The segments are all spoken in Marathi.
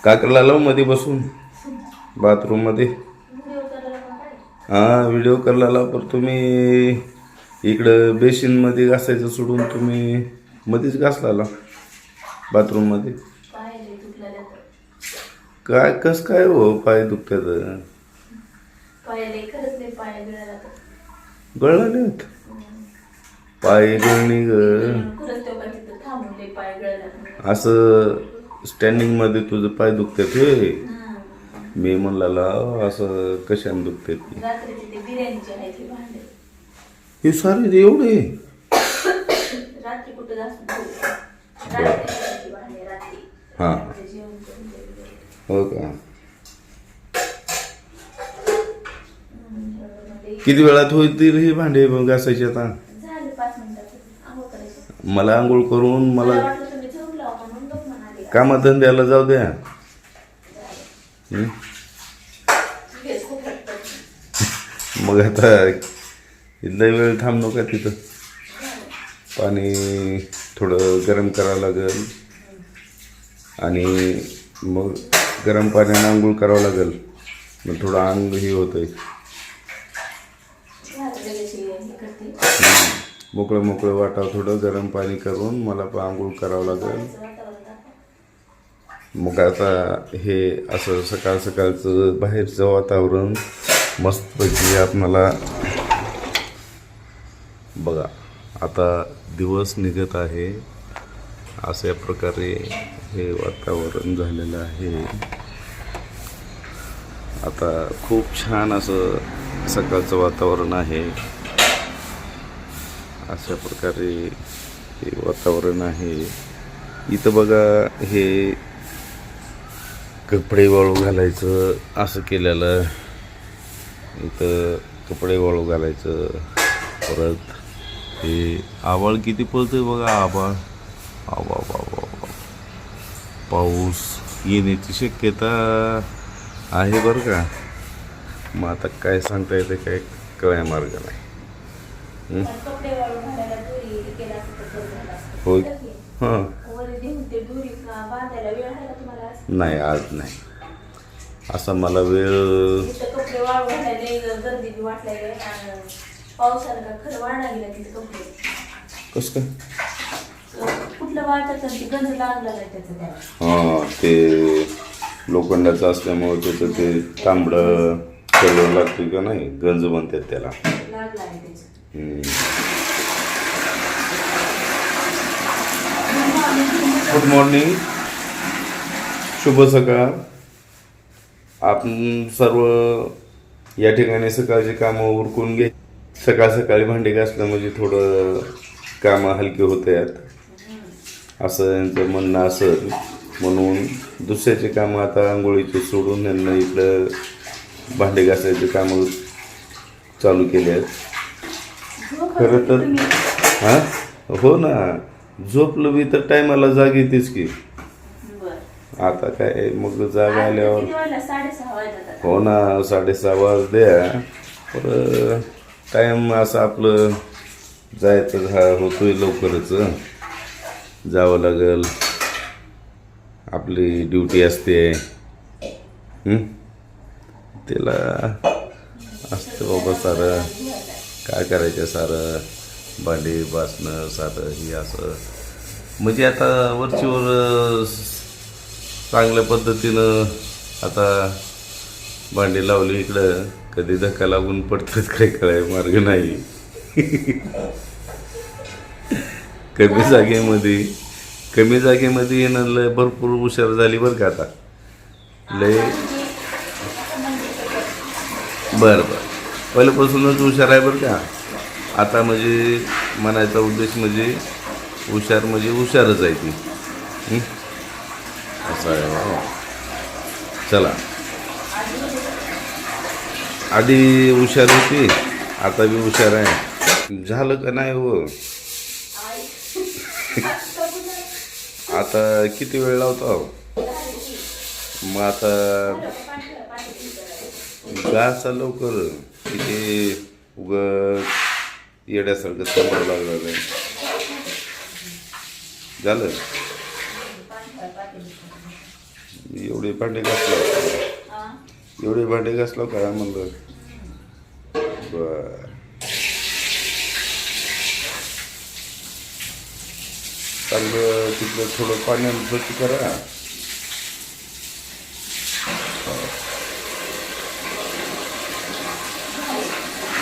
काकरला मध्ये बसून बाथरूम मध्ये. हां व्हिडिओ करायला लाव. पण तुम्ही इकडं बेसिनमध्ये घासायचं सोडून तुम्ही मध्येच घासला बाथरूम मध्ये. काय कस काय हो पाय दुखतात. गळालेत पाय गळणी ग. असं स्टँडिंग मध्ये तुझं पाय दुखतात हे. मी म्हणला असं कशाने दुखते हे सारे एवढे. हा हो का. किती वेळात होतील हे भांडे घासायचे आता. मला आंघोळ करून मला कामधंद्याला जाऊ द्या. मग आता इथला वेळ थांब नका तिथं. पाणी थोडं गरम करावं लागेल आणि मग गरम पाण्याने आंघोळ करावं लागेल. मग थोडं अंग हे होतंय. मोकळं मोकळं वाटावं. थोडं गरम पाणी करून मला पण आंघोळ करावं लागेल. मग आता हे असं सकाळ सकाळचं बाहेरचं वातावरण मस्तपैकी आपणाला बघा. आता दिवस निघत आहे अशा प्रकारे हे वातावरण झालेलं आहे. आता खूप छान असं सकाळचं वातावरण आहे. अशा प्रकारे हे वातावरण आहे. इथं बघा हे कपडे वाळू घालायचं असं केलेलं. इथं कपडे वाळू घालायचं. परत हे आभाळ किती पळतंय बघा. आभाळ आबा बाबा पाऊस येण्याची शक्यता आहे बरं का. मग आता काय सांगता येते काय कळ्या मार्ग नाही. होय हां नाही आज नाही असा मला वेळ. कस काय हां ते लोखंडाचं असल्यामुळे त्याचं ते तांबडं कलर लागतं का नाही. गंज म्हणतात त्याला. Good morning. शुभ सकाळ. आपण सर्व या ठिकाणी सकाळची कामं उरकून घे. सकाळ सकाळी भांडी घासलं म्हणजे थोडं कामं हलकी होतात असं यांचं म्हणणं असेल. म्हणून दुसऱ्याचे कामं आता आंघोळीचे सोडून यांना इकडं भांडी घासायचे कामं चालू केले आहेत. खरं तर हां हो ना. झोपलं बी तर टायमाला जाग येतेच की. आता काय मग जाग आल्यावर हो ना 6:30 वाजल्या. पर टाईम असं आपलं जायचं होतोय. लवकरच जावं लागेल. आपली ड्युटी असते. त्याला असतं बाबा सारं काय करायचं. सारं भांडी बासणं सारं हे असं म्हणजे आता वरचीवर चांगल्या पद्धतीनं आता भांडी लावली. इकडं कधी धक्का लागून पडतात काय कळाय मार्ग नाही. कमी जागेमध्ये येणं लय भरपूर हुशार झाली बरं का आता. लय बरं पहिल्यापासूनच हुशार आहे बरं का. आता म्हणजे म्हणायचा उद्देश म्हणजे हुशारच आहे ती. असं आहे. चला आधी हुशार होती आता बी हुशार आहे. झालं का नाही हो. आता किती वेळ लावतो मग आता घासा लवकर. तिथे उग येड्यासारखं समोर लागलं झालं. एवढे भांडे घासलो, एवढे भांडे घासलो का म्हणलं. बर चांगलं तिथलं थोडं पाण्यानं स्वच्छ करा.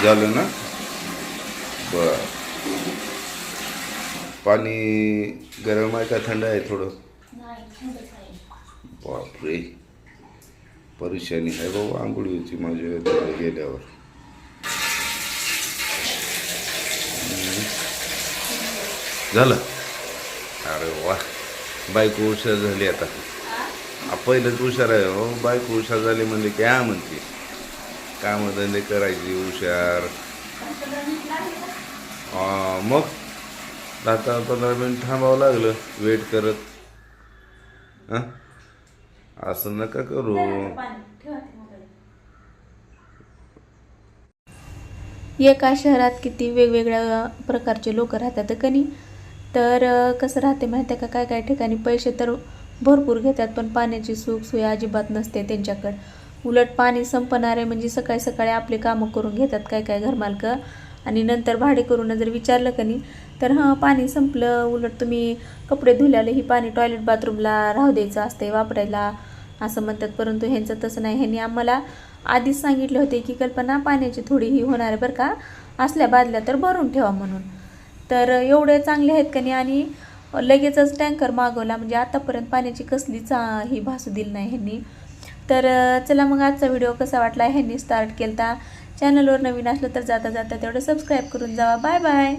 झालं ना. बर पाणी गरम आहे का थंड आहे थोडं. बापरे परेशानी आहे बाबा आंघोळीची माझ्या तिकडे गेल्यावर. झालं. अरे वा बायको हुशार झाली आता. पहिलंच हुशार आहे हो. बायको हुशार झाली म्हणजे काय म्हणते, कामधंदे करायची हुशार. मग 10-15 मिनिट थांबावं लागलं वेट करत. हां असं नका करू. एका शहरात किती वेगवेगळ्या प्रकारचे लोक राहतात कनी. तर कसं राहते माहिती आहे का, काय काय ठिकाणी पैसे तर भरपूर घेतात पण पाण्याची सुख सोय अजिबात नसते त्यांच्याकडं. उलट पाणी संपणारे म्हणजे सकाळी सकाळी आपले कामं करून घेतात काय काय घरमालकं, आणि नंतर भाडे करून जर विचारलं का नाही तर हां पाणी संपलं, उलट तुम्ही कपडे धुल्याले ही पाणी टॉयलेट बाथरूमला राहू द्यायचं असते वापरायला असं म्हणतात. परंतु ह्यांचं तसं नाही. ह्यांनी आम्हाला आधीच सांगितले होते की कल्पना पाण्याची थोडी ही होणार आहे बरं का, असल्या बादल्या तर भरून ठेवा म्हणून. तर एवढे चांगले आहेत का नाही. आणि लगेचच टँकर मागवला, म्हणजे आतापर्यंत पाण्याची कसलीच ही भासू दिली नाही ह्यांनी. तर चला मग आजचा व्हिडिओ कसा वाटला, ह्यांनी स्टार्ट केला. चॅनलवर नवीन असलं तर जाता जाता तेवढं सबस्क्राईब करून जावा. Bye bye.